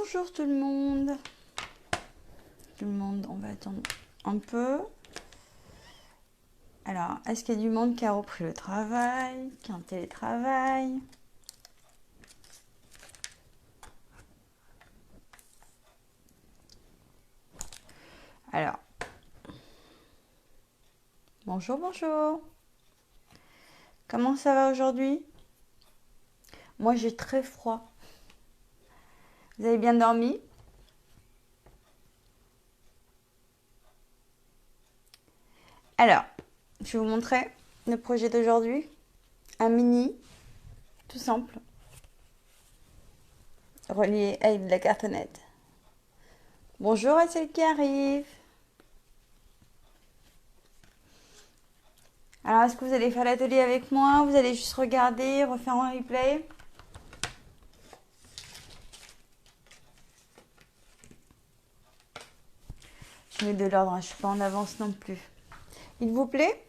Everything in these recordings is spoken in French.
Bonjour tout le monde. Tout le monde, on va attendre un peu. Alors, est-ce qu'il y a du monde qui a repris le travail, qui est en télétravail? Alors, bonjour, bonjour. Comment ça va aujourd'hui? Moi, j'ai très froid. Vous avez bien dormi? Alors, je vais vous montrer le projet d'aujourd'hui. Un mini, tout simple, relié avec de la cartonnette. Bonjour à celle qui arrive. Alors, est-ce que vous allez faire l'atelier avec moi? Vous allez juste regarder, refaire un replay? Je mets de l'ordre, je ne suis pas en avance non plus. Il vous plaît?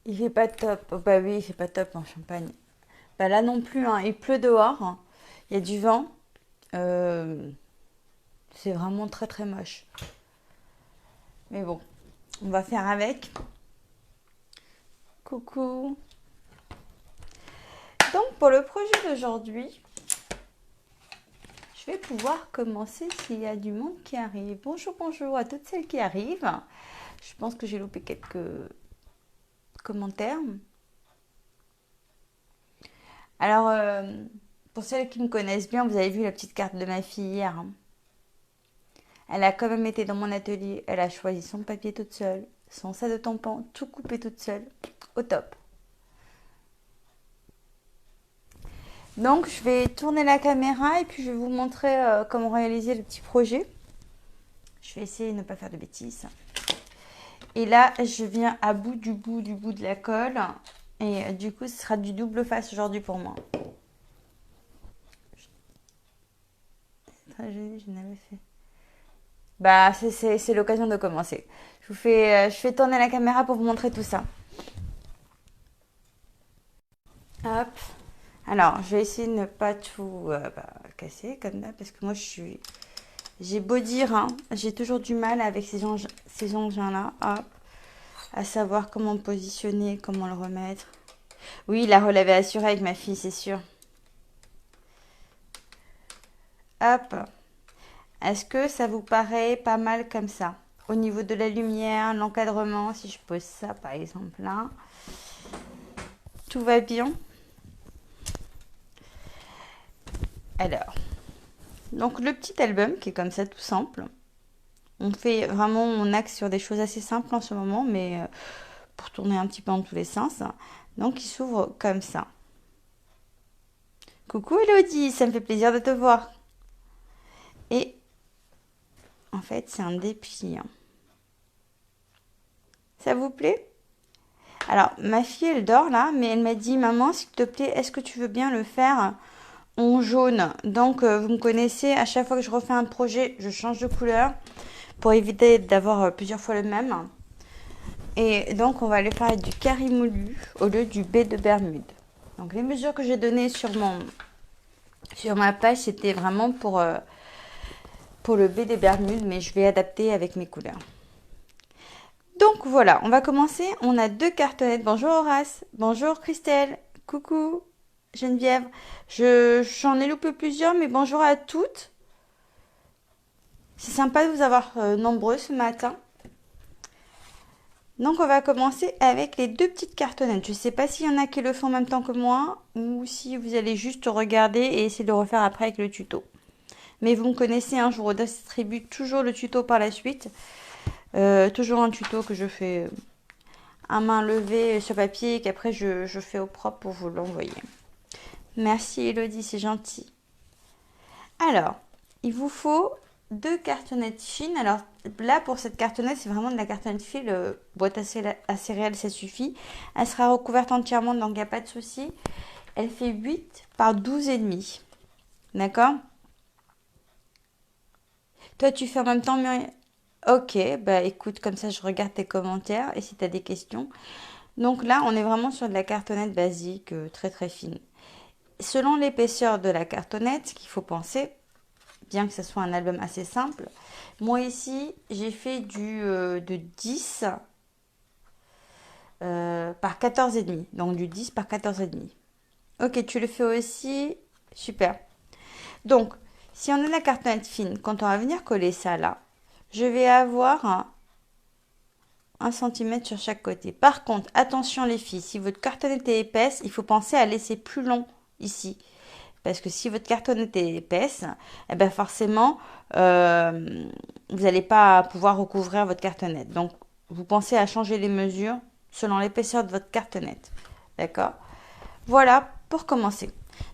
Il fait pas top. Oh, bah oui, il fait pas top en Champagne. Bah là non plus, hein. Il pleut dehors, hein. Il y a du vent. Euh, c'est vraiment très très moche. Mais bon, on va faire avec. Coucou. Donc pour le projet d'aujourd'hui, je vais pouvoir commencer s'il y a du monde qui arrive. Bonjour, bonjour à toutes celles qui arrivent. Je pense que j'ai loupé quelques commentaires. Alors, pour celles qui me connaissent bien, vous avez vu la petite carte de ma fille hier, hein. Elle a quand même été dans mon atelier. Elle a choisi son papier toute seule, son set de tampons, tout coupé toute seule. Au top. Donc, je vais tourner la caméra et puis je vais vous montrer comment réaliser le petit projet. Je vais essayer de ne pas faire de bêtises. Et là, je viens à bout de la colle. Et du coup, ce sera du double face aujourd'hui pour moi. Je n'avais fait. Bah, c'est l'occasion de commencer. Je fais tourner la caméra pour vous montrer tout ça. Hop. Alors, je vais essayer de ne pas tout casser comme ça, parce que moi, j'ai beau dire, hein, j'ai toujours du mal avec ces engins-là, hop, à savoir comment positionner, comment le remettre. Oui, la relève est assurée avec ma fille, c'est sûr. Hop. Est-ce que ça vous paraît pas mal comme ça? Au niveau de la lumière, l'encadrement, si je pose ça par exemple là, tout va bien. Alors, donc le petit album qui est comme ça tout simple. On fait vraiment, on axe sur des choses assez simples en ce moment, mais pour tourner un petit peu dans tous les sens. Donc il s'ouvre comme ça. Coucou Elodie, ça me fait plaisir de te voir. Et en fait, c'est un dépliant. Ça vous plaît? Alors, ma fille, elle dort là, mais elle m'a dit, maman, s'il te plaît, est-ce que tu veux bien le faire en jaune? Donc, vous me connaissez, à chaque fois que je refais un projet, je change de couleur pour éviter d'avoir plusieurs fois le même. Et donc, on va aller faire du carré moulu au lieu du B de Bermude. Donc, les mesures que j'ai données sur ma page, c'était vraiment pour le B des Bermudes, mais je vais adapter avec mes couleurs. Donc voilà, on va commencer. On a deux cartonnettes. Bonjour Horace, bonjour Christelle, coucou Geneviève. J'en ai loupé plusieurs, mais bonjour à toutes. C'est sympa de vous avoir nombreux ce matin. Donc on va commencer avec les deux petites cartonnettes. Je ne sais pas s'il y en a qui le font en même temps que moi ou si vous allez juste regarder et essayer de le refaire après avec le tuto. Mais vous me connaissez, hein, je vous redistribue toujours le tuto par la suite. Toujours un tuto que je fais à main levée sur papier et qu'après je fais au propre pour vous l'envoyer. Merci Elodie, c'est gentil. Alors, il vous faut deux cartonnettes fines. Alors là, pour cette cartonnette, c'est vraiment de la cartonnette fine. Boîte à céréales, ça suffit. Elle sera recouverte entièrement, donc il n'y a pas de souci. Elle fait 8 par 12,5. D'accord? Toi, tu fais en même temps, Muriel? Ok, bah écoute, comme ça je regarde tes commentaires et si tu as des questions. Donc là, on est vraiment sur de la cartonnette basique, très très fine. Selon l'épaisseur de la cartonnette, qu'il faut penser, bien que ce soit un album assez simple, moi ici, j'ai fait de 10 par 14,5. Donc du 10 par 14,5. Ok, tu le fais aussi. Super. Donc, si on a la cartonnette fine, quand on va venir coller ça là, je vais avoir un centimètre sur chaque côté. Par contre, attention les filles, si votre cartonnette est épaisse, il faut penser à laisser plus long ici. Parce que si votre cartonnette est épaisse, eh ben forcément, vous n'allez pas pouvoir recouvrir votre cartonnette. Donc, vous pensez à changer les mesures selon l'épaisseur de votre cartonnette. D'accord? Voilà pour commencer.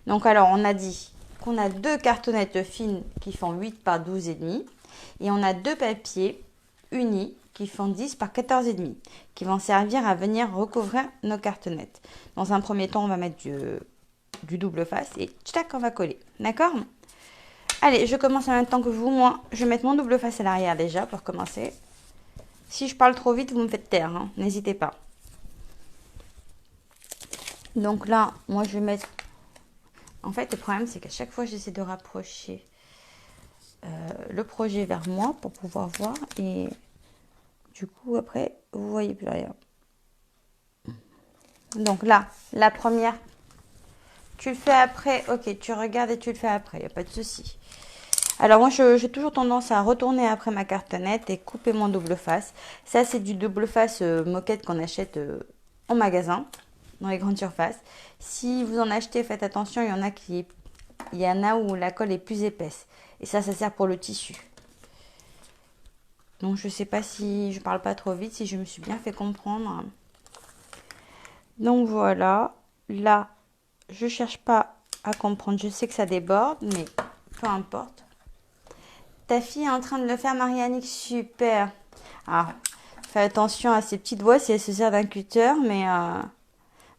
Donc, alors, on a dit qu'on a deux cartonnettes fines qui font 8 par 12,5 et on a deux papiers unis qui font 10 par 14,5 qui vont servir à venir recouvrir nos cartonnettes. Dans un premier temps, on va mettre du double face et tchac, on va coller. D'accord? Allez, je commence en même temps que vous. Moi, je vais mettre mon double face à l'arrière déjà pour commencer. Si je parle trop vite, vous me faites taire, hein, n'hésitez pas. Donc là, moi, je vais mettre... En fait, le problème, c'est qu'à chaque fois, j'essaie de rapprocher le projet vers moi pour pouvoir voir. Et du coup, après, vous voyez plus rien. Donc là, la première, tu le fais après. Ok, tu regardes et tu le fais après, il n'y a pas de souci. Alors moi, j'ai toujours tendance à retourner après ma cartonnette et couper mon double face. Ça, c'est du double face moquette qu'on achète en magasin, dans les grandes surfaces. Si vous en achetez, faites attention, il y en a où la colle est plus épaisse. Et ça sert pour le tissu. Donc, je ne sais pas si je parle pas trop vite, si je me suis bien fait comprendre. Donc, voilà. Là, je cherche pas à comprendre. Je sais que ça déborde, mais peu importe. Ta fille est en train de le faire, Marianne. Super. Alors, fais attention à ses petits doigts si elle se sert d'un cutter, mais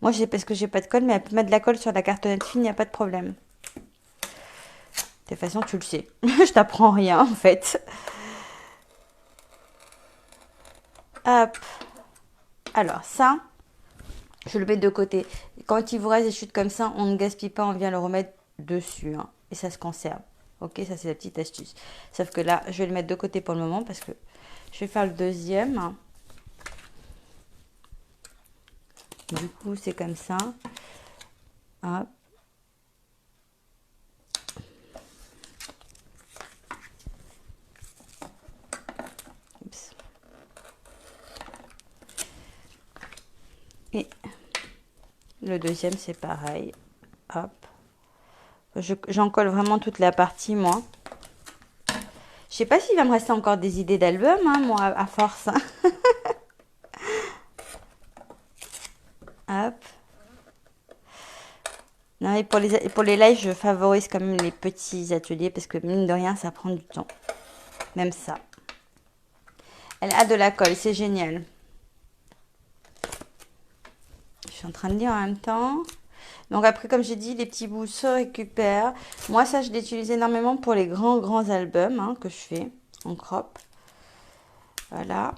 moi, parce que j'ai pas de colle, mais elle peut mettre de la colle sur la cartonnette fine, il n'y a pas de problème. De toute façon, tu le sais. Je t'apprends rien, en fait. Hop. Alors, ça, je le mets de côté. Quand il vous reste des chutes comme ça, on ne gaspille pas, on vient le remettre dessus. Hein, et ça se conserve. Ok, ça, c'est la petite astuce. Sauf que là, je vais le mettre de côté pour le moment parce que je vais faire le deuxième. Du coup, c'est comme ça. Hop. Et le deuxième, c'est pareil. Hop. J'en colle vraiment toute la partie, moi. Je sais pas s'il va me rester encore des idées d'album, hein, moi, à force. Hop. Non, et pour les lives, je favorise quand même les petits ateliers parce que mine de rien, ça prend du temps. Même ça. Elle a de la colle, c'est génial. Je suis en train de lire en même temps. Donc après, comme j'ai dit, les petits bouts se récupèrent. Moi, ça, je l'utilise énormément pour les grands albums hein, que je fais en crop. Voilà.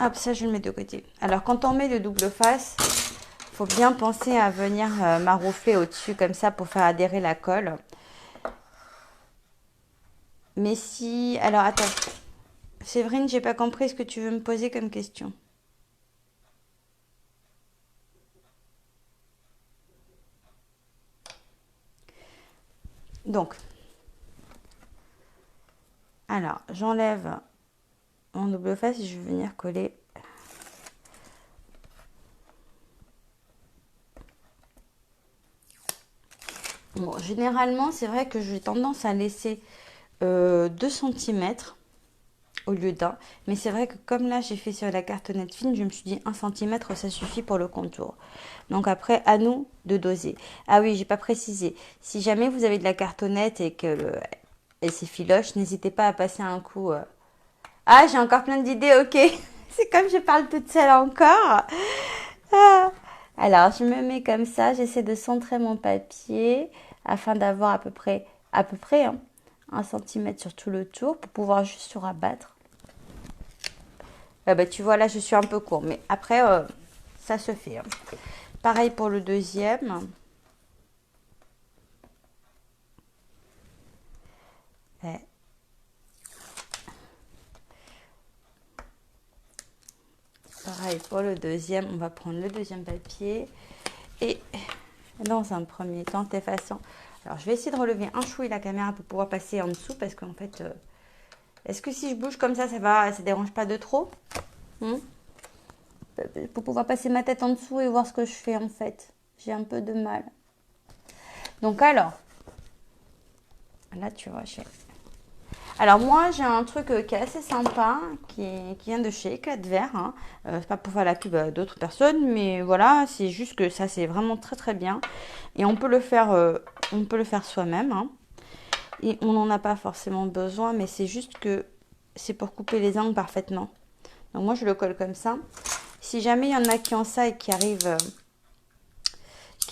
Hop, ça, je le mets de côté. Alors, quand on met le double face, il faut bien penser à venir maroufler au-dessus comme ça pour faire adhérer la colle. Mais si... Alors, attends. Séverine, j'ai pas compris ce que tu veux me poser comme question. Donc, alors, j'enlève mon double face et je vais venir coller. Bon, généralement, c'est vrai que j'ai tendance à laisser 2 cm au lieu d'un. Mais c'est vrai que comme là, j'ai fait sur la cartonnette fine, je me suis dit 1 cm, ça suffit pour le contour. Donc après, à nous de doser. Ah oui, j'ai pas précisé. Si jamais vous avez de la cartonnette et que elle s'effiloche, n'hésitez pas à passer un coup. Ah, j'ai encore plein d'idées, ok. C'est comme je parle toute seule encore. Ah. Alors, je me mets comme ça, j'essaie de centrer mon papier afin d'avoir à peu près hein, 1 cm sur tout le tour pour pouvoir juste rabattre. Ah bah, tu vois, là, je suis un peu court. Mais après, ça se fait. Pareil pour le deuxième. Ouais. Pareil pour le deuxième, on va prendre le deuxième papier et dans un premier temps, t'effaçant. Alors, je vais essayer de relever un chouï la caméra pour pouvoir passer en dessous parce qu'en fait, est-ce que si je bouge comme ça dérange pas de trop? Pour pouvoir passer ma tête en dessous et voir ce que je fais en fait. J'ai un peu de mal. Donc alors, là tu vois, alors moi j'ai un truc qui est assez sympa, qui vient de chez Éclat de Verre. Hein. C'est pas pour faire la pub à d'autres personnes, mais voilà, c'est juste que ça c'est vraiment très très bien. Et on peut le faire soi-même. Hein. Et on n'en a pas forcément besoin, mais c'est juste que c'est pour couper les angles parfaitement. Donc moi je le colle comme ça. Si jamais il y en a qui ont ça et qui arrivent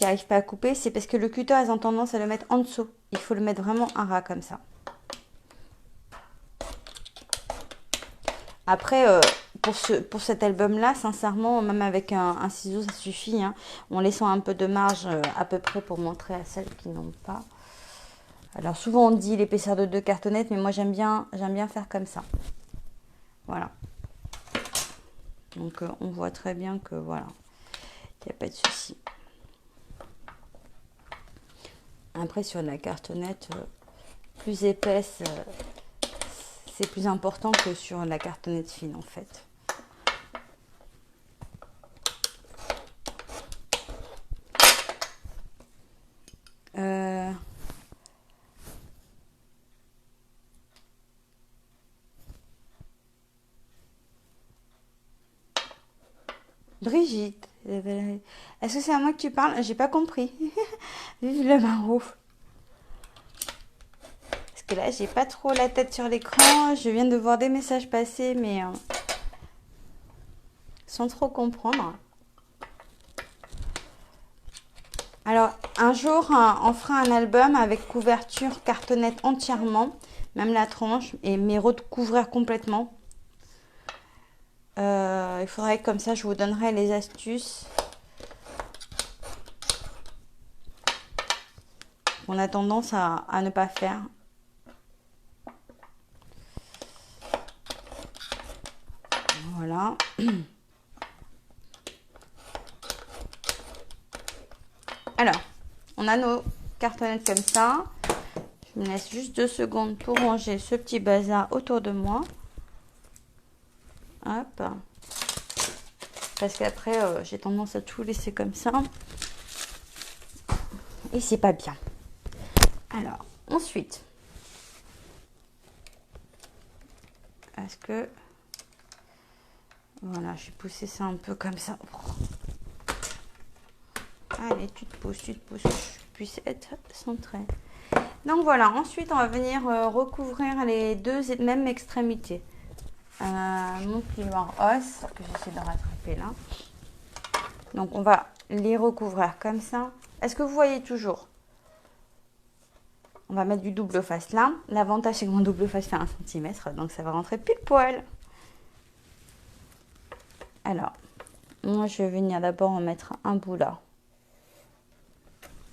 pas à couper, c'est parce que le cutter, ils ont tendance à le mettre en dessous. Il faut le mettre vraiment à ras comme ça. Après, pour cet album-là, sincèrement, même avec un ciseau, ça suffit. Hein, en laissant un peu de marge à peu près pour montrer à celles qui n'ont pas. Alors souvent on dit l'épaisseur de 2 cartonnettes, mais moi j'aime bien faire comme ça. Voilà. Donc on voit très bien que voilà, il n'y a pas de souci. Après sur la cartonnette plus épaisse, c'est plus important que sur la cartonnette fine en fait. Brigitte, est-ce que c'est à moi que tu parles? J'ai pas compris. Vive le Maro. Parce que là, j'ai pas trop la tête sur l'écran. Je viens de voir des messages passer, mais sans trop comprendre. Alors, un jour, on fera un album avec couverture cartonnette entièrement, même la tranche, mais recouvrir complètement. Il faudrait que comme ça, je vous donnerai les astuces. On a tendance à ne pas faire. Voilà. Alors, on a nos cartonnettes comme ça. Je me laisse juste 2 secondes pour ranger ce petit bazar autour de moi. Hop. Parce qu'après, j'ai tendance à tout laisser comme ça. Et c'est pas bien. Alors, ensuite. Est-ce que... Voilà, je vais pousser ça un peu comme ça. Allez, tu te pousses, que je puisse être centrée. Donc voilà, ensuite on va venir recouvrir les deux mêmes extrémités. Mon plioir os, que j'essaie de rattraper là. Donc on va les recouvrir comme ça. Est-ce que vous voyez toujours? On va mettre du double face là. L'avantage c'est que mon double face fait 1 cm, donc ça va rentrer pile poil. Alors, moi je vais venir d'abord en mettre un bout là.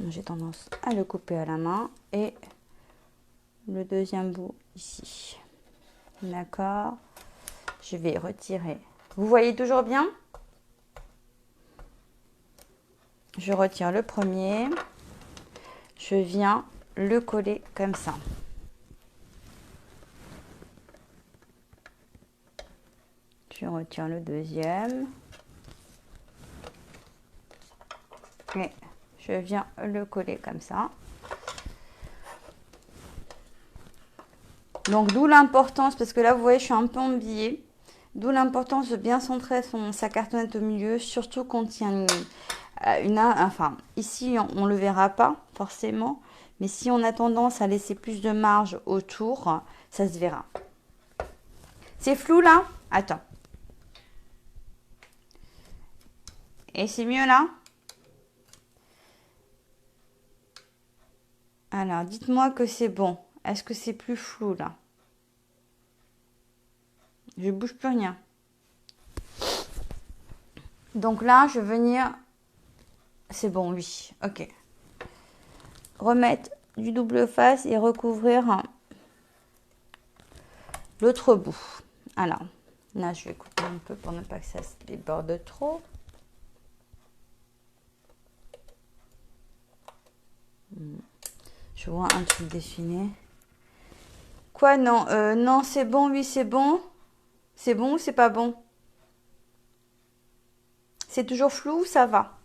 J'ai tendance à le couper à la main et le deuxième bout ici. D'accord. Je vais retirer. Vous voyez toujours bien? Je retire le premier. Je viens le coller comme ça. Je retire le deuxième. Et je viens le coller comme ça. Donc d'où l'importance, parce que là vous voyez je suis un peu embillée, d'où l'importance de bien centrer sa cartonnette au milieu, surtout quand il y a enfin ici on ne le verra pas forcément, mais si on a tendance à laisser plus de marge autour, ça se verra. C'est flou là? Attends. Et c'est mieux là? Alors dites-moi que c'est bon. Est-ce que c'est plus flou là? Je bouge plus rien. Donc là, je vais venir... C'est bon, oui. Ok. Remettre du double face et recouvrir l'autre bout. Alors, là, je vais couper un peu pour ne pas que ça se déborde trop. Je vois un truc dessiné. Quoi, non non, c'est bon, oui, c'est bon. C'est bon ou c'est pas bon? C'est toujours flou ou ça va?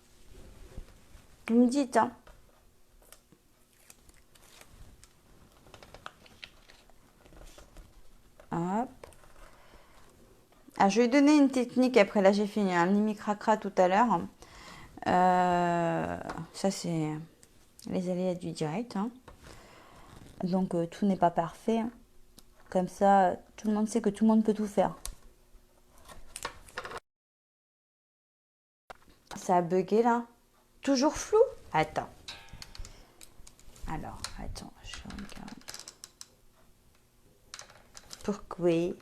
Vous me dites, hein. Hop. Ah, je vais donner une technique après. Là, j'ai fait un mini cracra tout à l'heure. Ça, c'est les aléas du direct, hein. Donc, tout n'est pas parfait, hein. Comme ça, tout le monde sait que tout le monde peut tout faire. Ça a bugué là. Toujours flou? Attends. Alors, attends, je regarde. Pourquoi?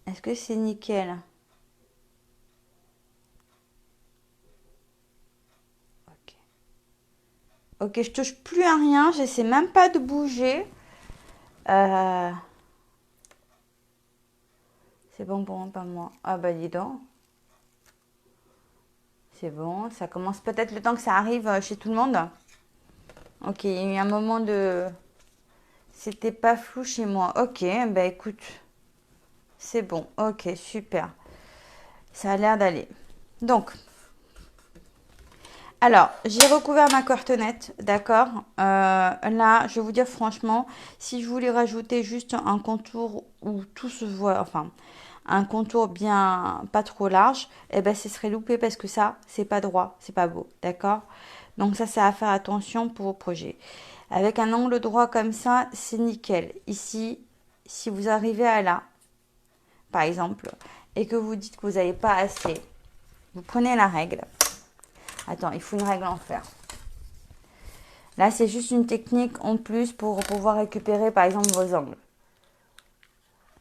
Est-ce que c'est nickel? Ok. Ok, je touche plus à rien. J'essaie même pas de bouger. C'est bon pour moi, pas moi. Ah bah dis donc. C'est bon. Ça commence peut-être le temps que ça arrive chez tout le monde. Ok, il y a eu un moment de... C'était pas flou chez moi. Ok, bah écoute. C'est bon. Ok, super. Ça a l'air d'aller. Donc, alors, j'ai recouvert ma cartonnette, d'accord. Là, je vais vous dire franchement, si je voulais rajouter juste un contour où tout se voit, enfin, un contour bien pas trop large, eh ben, ce serait loupé parce que ça, c'est pas droit, c'est pas beau, d'accord. Donc ça, c'est à faire attention pour vos projets. Avec un angle droit comme ça, c'est nickel. Ici, si vous arrivez à là, par exemple, et que vous dites que vous n'avez pas assez, vous prenez la règle. Attends, il faut une règle en fer. Là, c'est juste une technique en plus pour pouvoir récupérer, par exemple, vos angles.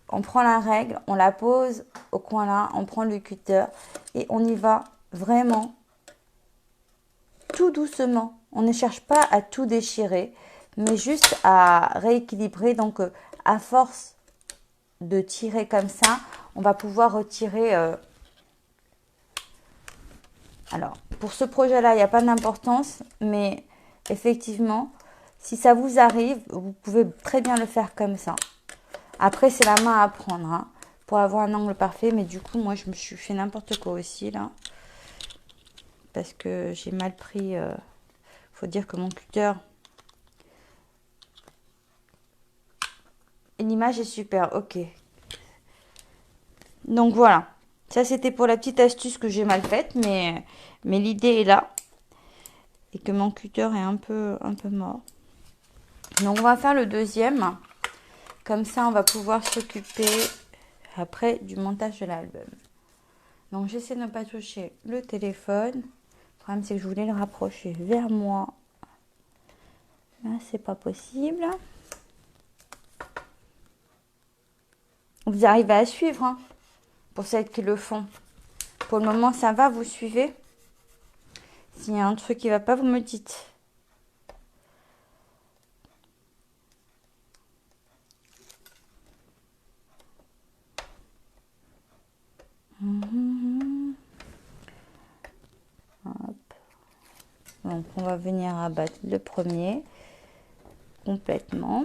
On prend la règle, on la pose au coin là, on prend le cutter et on y va vraiment tout doucement. On ne cherche pas à tout déchirer, mais juste à rééquilibrer. Donc, à force de tirer comme ça, on va pouvoir retirer... Alors, pour ce projet-là, il n'y a pas d'importance, mais effectivement, si ça vous arrive, vous pouvez très bien le faire comme ça. Après, c'est la main à prendre, hein, pour avoir un angle parfait. Mais du coup, moi, je me suis fait n'importe quoi aussi, là. Parce que j'ai mal pris... faut dire que mon cutter... Et l'image est super, ok. Donc, voilà. Ça, c'était pour la petite astuce que j'ai mal faite. Mais l'idée est là. Et que mon cutter est un peu mort. Donc, on va faire le deuxième. Comme ça, on va pouvoir s'occuper après du montage de l'album. Donc, j'essaie de ne pas toucher le téléphone. Le problème, c'est que je voulais le rapprocher vers moi. Là, c'est pas possible. Vous arrivez à suivre, hein, pour celles qui le font. Pour le moment, ça va, vous suivez. S'il y a un truc qui va pas, vous me dites. Hop. Donc, on va venir abattre le premier complètement.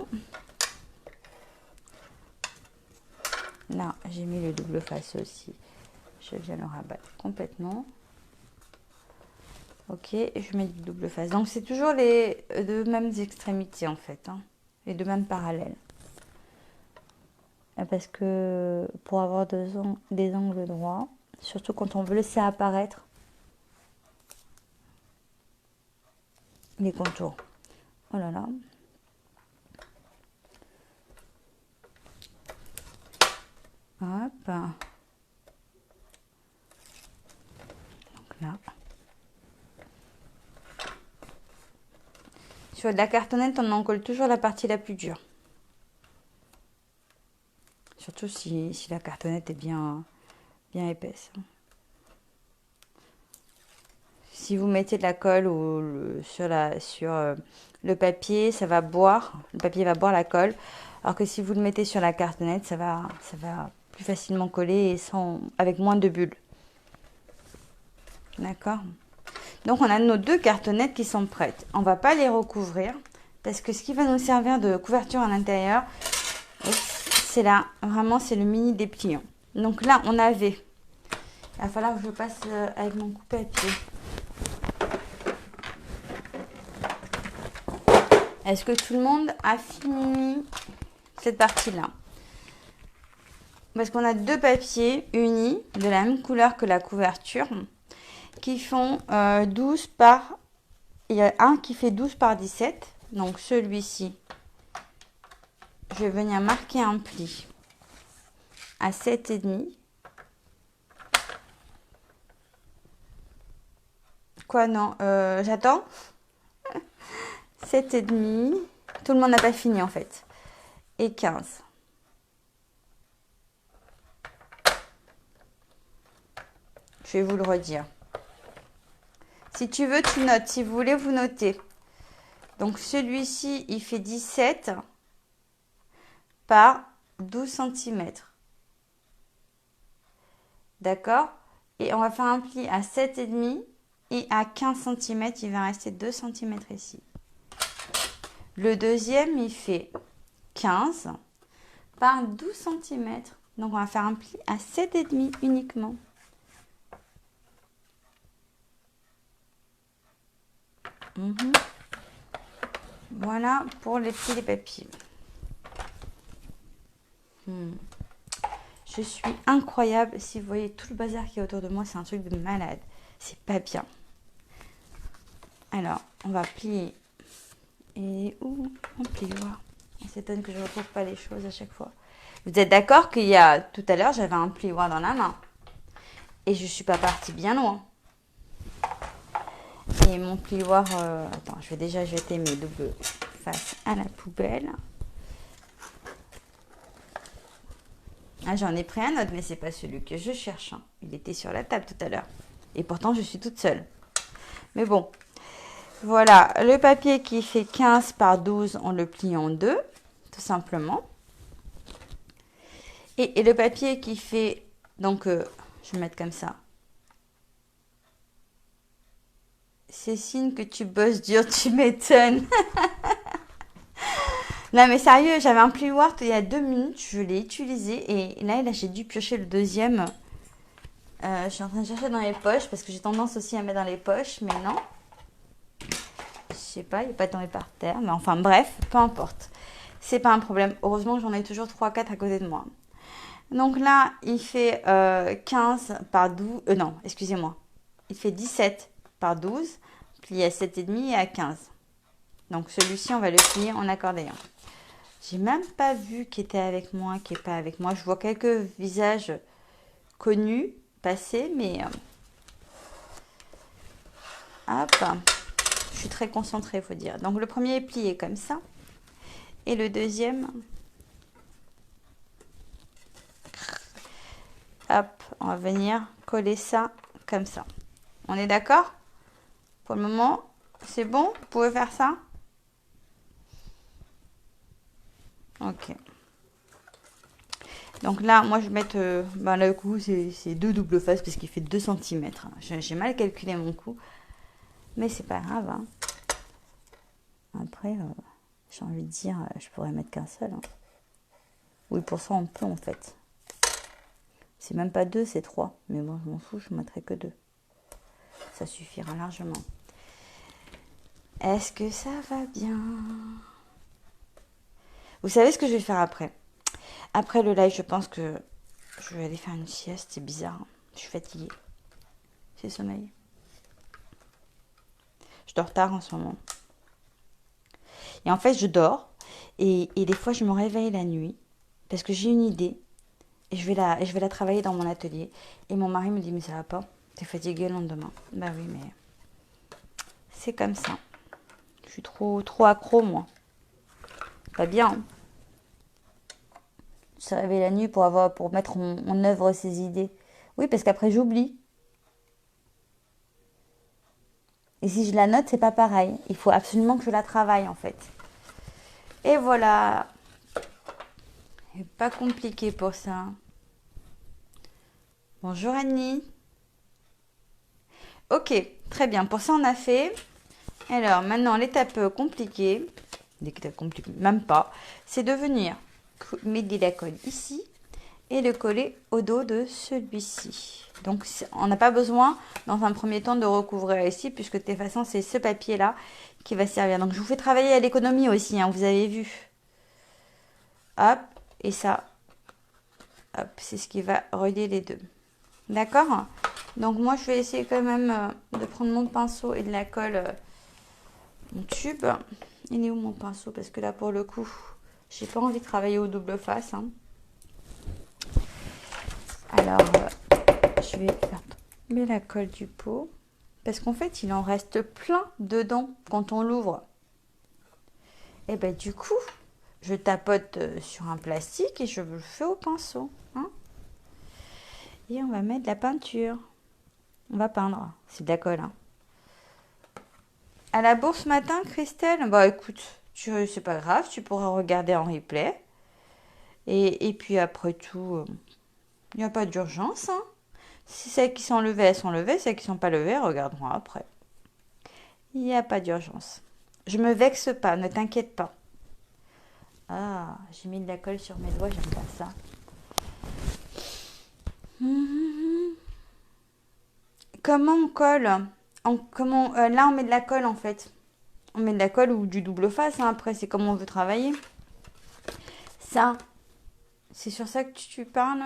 Là, j'ai mis le double face aussi. Je viens le rabattre complètement. Ok, et je mets du double face. Donc, c'est toujours les deux mêmes extrémités, en fait, hein, les deux mêmes parallèles. Parce que pour avoir des angles droits, surtout quand on veut laisser apparaître les contours. Oh là là. Hop. Donc là. Sur de la cartonnette, on en colle toujours la partie la plus dure. Surtout si la cartonnette est bien épaisse. Si vous mettez de la colle sur le papier, ça va boire. Le papier va boire la colle. Alors que si vous le mettez sur la cartonnette, ça va plus facilement coller et avec moins de bulles. D'accord? Donc on a nos 2 cartonnettes qui sont prêtes. On va pas les recouvrir parce que ce qui va nous servir de couverture à l'intérieur, c'est là, vraiment c'est le mini dépliant. Donc là on avait, il va falloir que je passe avec mon coupe-papier. Est-ce que tout le monde a fini cette partie-là? Parce qu'on a 2 papiers unis de la même couleur que la couverture qui font 12 par... Il y a un qui fait 12 par 17. Donc celui-ci, je vais venir marquer un pli à 7,5. Quoi, non, j'attends. 7,5. Tout le monde n'a pas fini en fait. Et 15. Je vais vous le redire. Si tu veux, tu notes. Si vous voulez, vous notez. Donc celui-ci, il fait 17 par 12 cm. D'accord? Et on va faire un pli à 7,5 et à 15 cm, il va rester 2 cm ici. Le deuxième, il fait 15 par 12 cm. Donc on va faire un pli à 7,5 uniquement. Voilà pour les plis des papiers. Je suis incroyable. Si vous voyez tout le bazar qui est autour de moi, c'est un truc de malade. C'est pas bien. Alors, on va plier. Et où on plie? On s'étonne que je ne retrouve pas les choses à chaque fois. Vous êtes d'accord qu'il y a tout à l'heure, j'avais un plioir dans la main. Et je ne suis pas partie bien loin. Et mon plioir... attends, je vais déjà jeter mes doubles faces à la poubelle. Ah, j'en ai pris un autre, mais c'est pas celui que je cherche. Il était sur la table tout à l'heure. Et pourtant, je suis toute seule. Mais bon. Voilà, le papier qui fait 15 par 12, on le plie en deux, tout simplement. Et le papier qui fait... Donc, je vais mettre comme ça. C'est signe que tu bosses dur, tu m'étonnes. Non mais sérieux, j'avais un plioir il y a 2 minutes, je l'ai utilisé et là j'ai dû piocher le deuxième. Je suis en train de chercher dans les poches parce que j'ai tendance aussi à mettre dans les poches, mais non. Je sais pas, il n'est pas tombé par terre, mais enfin bref, peu importe. C'est pas un problème. Heureusement que j'en ai toujours 3-4 à côté de moi. Donc là, il fait 15 par 12, non, excusez-moi. Il fait 17 par 12, plié à 7,5 et à 15. Donc celui-ci, on va le plier en accordéon. J'ai même pas vu qui était avec moi, qui n'est pas avec moi. Je vois quelques visages connus passer, mais hop, je suis très concentrée, il faut dire. Donc le premier est plié comme ça, et le deuxième, hop, on va venir coller ça comme ça. On est d'accord? Pour le moment, c'est bon? Vous pouvez faire ça? Ok. Donc là, moi, je vais mettre... le cou, c'est 2 doubles faces parce qu'il fait 2 cm. J'ai mal calculé mon cou. Mais c'est pas grave. Hein. Après, j'ai envie de dire, je pourrais mettre qu'un seul. Hein. Oui, pour ça, on peut en fait. C'est même pas 2, c'est 3. Mais bon, je m'en fous, je ne mettrai que 2. Ça suffira largement. Est-ce que ça va bien? Vous savez ce que je vais faire après? Après le live, je pense que je vais aller faire une sieste. C'est bizarre. Hein. Je suis fatiguée. C'est sommeil. Je dors tard en ce moment. Et en fait, je dors. Et des fois, je me réveille la nuit. Parce que j'ai une idée. Et je vais la travailler dans mon atelier. Et mon mari me dit, mais ça va pas. T'es fatiguée le lendemain. Bah oui, mais c'est comme ça. Je suis trop accro, moi. Pas bien. Hein. se réveiller la nuit pour mettre en œuvre ses idées. Oui, parce qu'après j'oublie. Et si je la note, c'est pas pareil. Il faut absolument que je la travaille en fait. Et voilà. C'est pas compliqué pour ça. Bonjour Annie. Ok, très bien. Pour ça, on a fait. Alors, maintenant, l'étape compliquée, même pas, c'est de venir mettre de la colle ici et le coller au dos de celui-ci. Donc, on n'a pas besoin, dans un premier temps, de recouvrir ici, puisque de toute façon, c'est ce papier-là qui va servir. Donc, je vous fais travailler à l'économie aussi, hein, vous avez vu. Hop, et ça, hop, c'est ce qui va relier les deux. D'accord? Donc, moi, je vais essayer quand même de prendre mon pinceau et de la colle, mon tube. Il est où mon pinceau? Parce que là, pour le coup, j'ai pas envie de travailler au double face. Hein. Alors, je vais faire tomber la colle du pot. Parce qu'en fait, il en reste plein dedans quand on l'ouvre. Et ben du coup, je tapote sur un plastique et je le fais au pinceau. Hein. Et on va mettre de la peinture. On va peindre. C'est de la colle. Hein. À la bourse ce matin, Christelle? Bah écoute, c'est pas grave, tu pourras regarder en replay. Et puis après tout, il n'y a pas d'urgence. Hein. Si celles qui sont levées, elles sont levées. Celles qui ne sont pas levées, elles regarderont après. Il n'y a pas d'urgence. Je me vexe pas, ne t'inquiète pas. Ah, j'ai mis de la colle sur mes doigts, j'aime pas ça. Comment on colle? Là, on met de la colle en fait. On met de la colle ou du double face. Hein. Après, c'est comme on veut travailler. Ça, c'est sur ça que tu parles.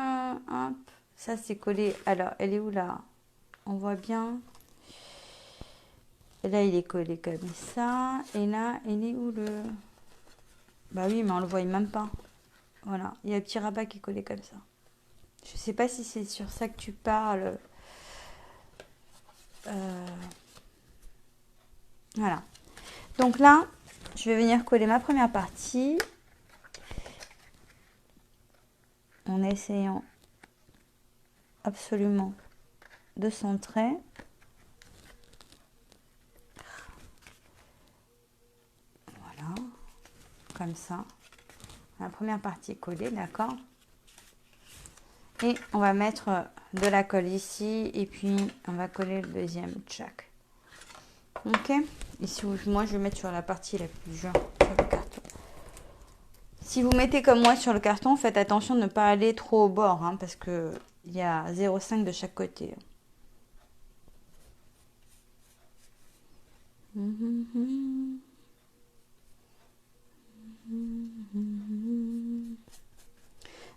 Hop. Ça, c'est collé. Alors, elle est où là? On voit bien. Et là, il est collé comme ça. Et là, il est où le... Bah oui, mais on le voit même pas. Voilà, il y a un petit rabat qui est collé comme ça. Je sais pas si c'est sur ça que tu parles. Voilà. Donc là, je vais venir coller ma première partie. En essayant absolument de centrer. Voilà. Comme ça. La première partie est collée, d'accord? Et on va mettre de la colle ici. Et puis, on va coller le deuxième tchac. Ok? Ici, moi, je vais mettre sur la partie la plus jaune, sur le carton. Si vous mettez comme moi sur le carton, faites attention de ne pas aller trop au bord, hein, parce que il y a 0,5 de chaque côté.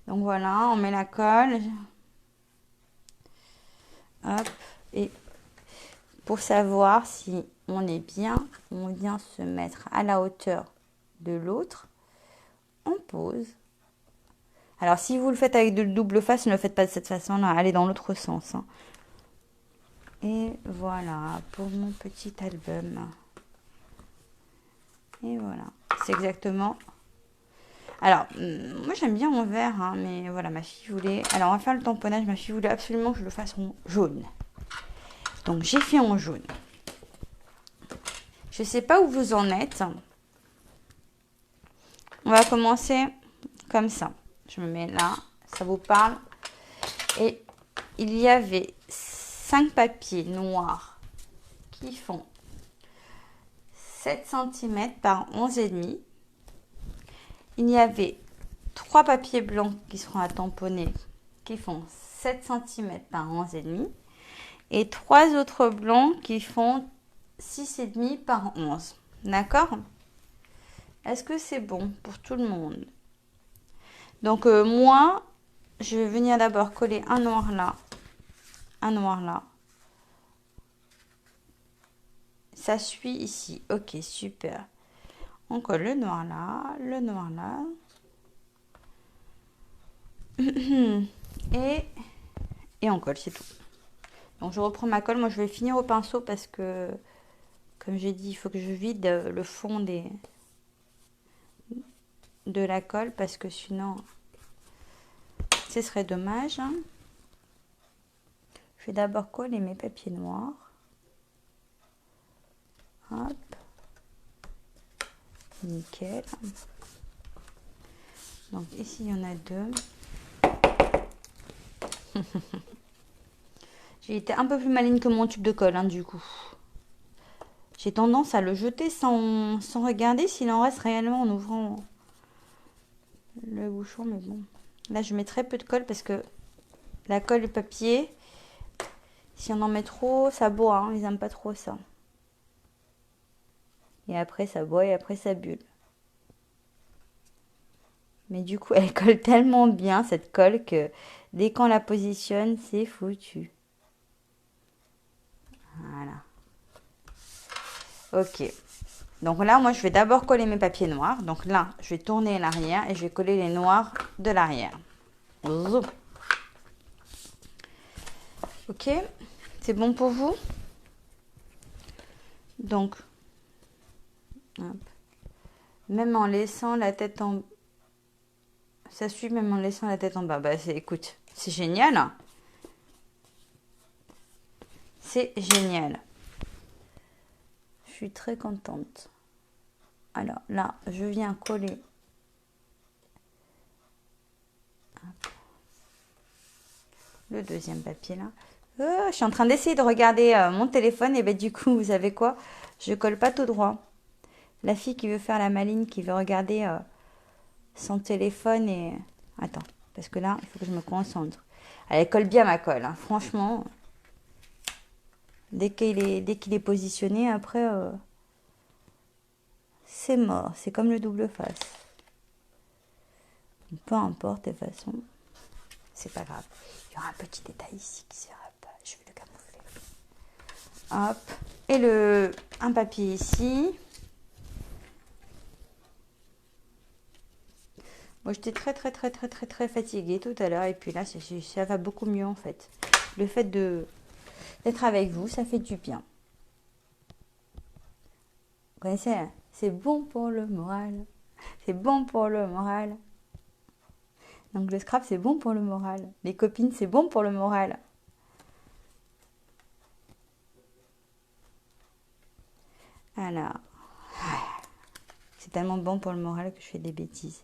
Donc voilà, on met la colle. Hop. Et pour savoir si on est bien, on vient se mettre à la hauteur de l'autre. On pose. Alors si vous le faites avec de double face, ne le faites pas de cette façon-là. Allez dans l'autre sens. Hein. Et voilà pour mon petit album. Et voilà. C'est exactement... Alors, moi j'aime bien mon vert, hein, mais voilà, ma fille voulait... Alors, on va faire le tamponnage. Ma fille voulait absolument que je le fasse en jaune. Donc, j'ai fait en jaune. Je ne sais pas où vous en êtes. On va commencer comme ça. Je me mets là, ça vous parle. Et il y avait 5 papiers noirs qui font 7 cm par 11,5. Il y avait 3 papiers blancs qui seront à tamponner qui font 7 cm par 11,5. Et 3 autres blancs qui font 6,5 par 11. D'accord? Est-ce que c'est bon pour tout le monde? Donc moi, je vais venir d'abord coller un noir là, un noir là. Ça suit ici. Ok, super. On colle le noir là, le noir là. Et on colle, c'est tout. Donc je reprends ma colle. Moi, je vais finir au pinceau parce que, comme j'ai dit, il faut que je vide le fond de la colle parce que sinon... Ce serait dommage. Hein. Je vais d'abord coller mes papiers noirs. Hop. Nickel. Donc ici, il y en a 2. J'ai été un peu plus maligne que mon tube de colle, hein, du coup. J'ai tendance à le jeter sans regarder s'il en reste réellement en ouvrant le bouchon. Mais bon, là, je mets très peu de colle parce que la colle et le papier, si on en met trop, ça boit. Hein, ils n'aiment pas trop ça. Et après, ça boit et après, ça bulle. Mais du coup, elle colle tellement bien, cette colle, que dès qu'on la positionne, c'est foutu. Voilà. Ok. Donc là, moi, je vais d'abord coller mes papiers noirs. Donc là, je vais tourner l'arrière et je vais coller les noirs de l'arrière. Ok. C'est bon pour vous? Donc, hop. Même en laissant la tête en... Ça suit même en laissant la tête en bas. Bah, écoute, c'est génial. C'est génial. Je suis très contente. Alors là, je viens coller. Le deuxième papier là. Je suis en train d'essayer de regarder mon téléphone. Et ben du coup, vous savez quoi? Je colle pas tout droit. La fille qui veut faire la maligne, qui veut regarder son téléphone et... Attends, parce que là, il faut que je me concentre. Elle colle bien ma colle, hein. Franchement. Dès qu'il est positionné, après, c'est mort. C'est comme le double face. Peu importe, de toute façon. C'est pas grave. Il y aura un petit détail ici qui sera pas. Je vais le camoufler. Hop. Et un papier ici. Moi, j'étais très fatiguée tout à l'heure. Et puis là, ça va beaucoup mieux en fait. Le fait d'être avec vous, ça fait du bien. Vous connaissez, hein? C'est bon pour le moral. C'est bon pour le moral. Donc le scrap, c'est bon pour le moral. Les copines, c'est bon pour le moral. Alors, c'est tellement bon pour le moral que je fais des bêtises.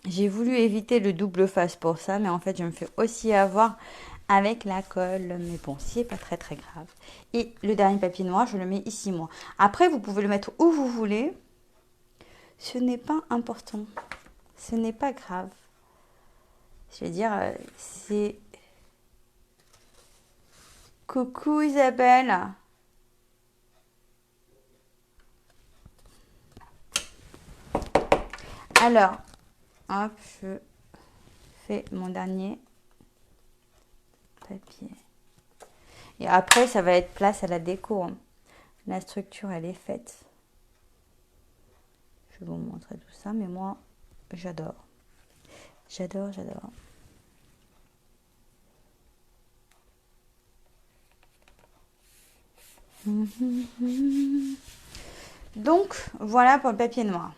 J'ai voulu éviter le double face pour ça, mais en fait, je me fais aussi avoir avec la colle. Mais bon, c'est pas très grave. Et le dernier papier noir, je le mets ici, moi. Après, vous pouvez le mettre où vous voulez. Ce n'est pas important. Ce n'est pas grave. Je veux dire, c'est... Coucou Isabelle. Alors, hop, je fais mon dernier papier. Et après, ça va être place à la déco. Hein. La structure, elle est faite. Je vais vous montrer tout ça, mais moi, j'adore. J'adore. Donc, voilà pour le papier noir.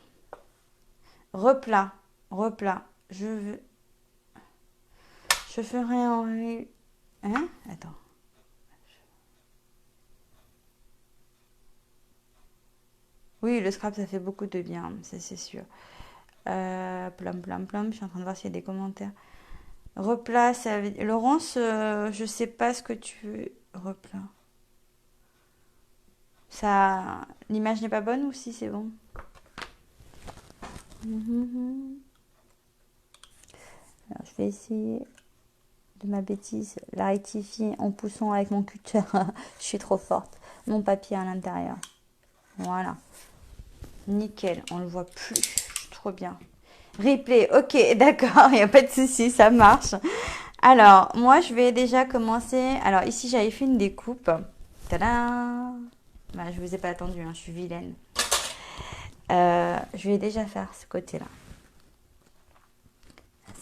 Replat. Je ferai en... Hein? Attends. Oui, le scrap, ça fait beaucoup de bien, ça c'est sûr. Plum. Je suis en train de voir s'il y a des commentaires. Replat, ça veut... Laurence, je sais pas ce que tu veux. Replat. Ça... L'image n'est pas bonne ou si c'est bon? Alors, je vais essayer de ma bêtise, la rectifier en poussant avec mon cutter. Je suis trop forte. Mon papier à l'intérieur. Voilà. Nickel, on le voit plus. Trop bien. Replay, ok, d'accord, il n'y a pas de souci, ça marche. Alors, moi, je vais déjà commencer. Alors, ici, j'avais fait une découpe. Tadam! Bah, je vous ai pas attendu, hein, je suis vilaine. Je vais déjà faire ce côté-là.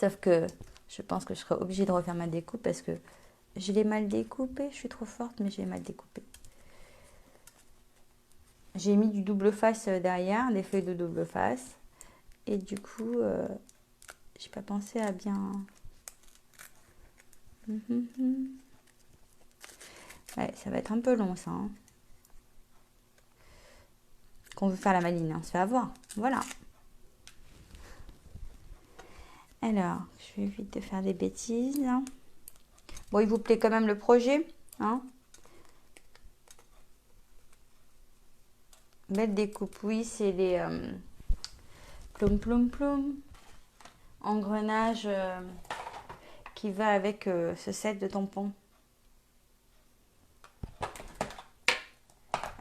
Sauf que je pense que je serai obligée de refaire ma découpe parce que je l'ai mal découpé. Je suis trop forte, mais j'ai mal découpé. J'ai mis du double face derrière, des feuilles de double face. Et du coup, j'ai pas pensé à bien... Ouais, ça va être un peu long ça. Hein. Qu'on veut faire la maline, on se fait avoir. Voilà. Alors, je vais éviter de faire des bêtises. Bon, il vous plaît quand même le projet, hein? Belle découpe, oui, c'est les ploum ploum ploum engrenage qui va avec ce set de tampons.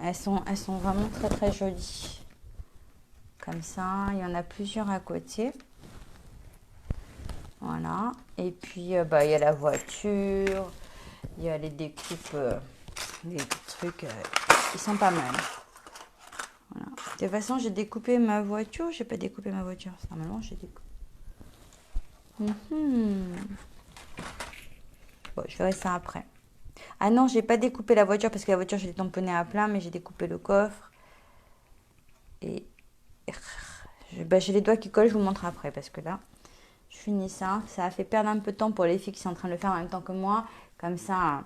Elles sont vraiment très très jolies. Comme ça, il y en a plusieurs à côté. Voilà. Et puis, bah, il y a la voiture. Il y a les découpes, les trucs. Ils sont pas mal. Voilà. De toute façon, j'ai découpé ma voiture. J'ai pas découpé ma voiture. Normalement, j'ai découpé. Bon, je ferai ça après. Ah non, j'ai pas découpé la voiture parce que la voiture, je l'ai tamponnée à plein, mais j'ai découpé le coffre. Et j'ai les doigts qui collent, je vous montre après parce que là, je finis ça. Ça a fait perdre un peu de temps pour les filles qui sont en train de le faire en même temps que moi. Comme ça,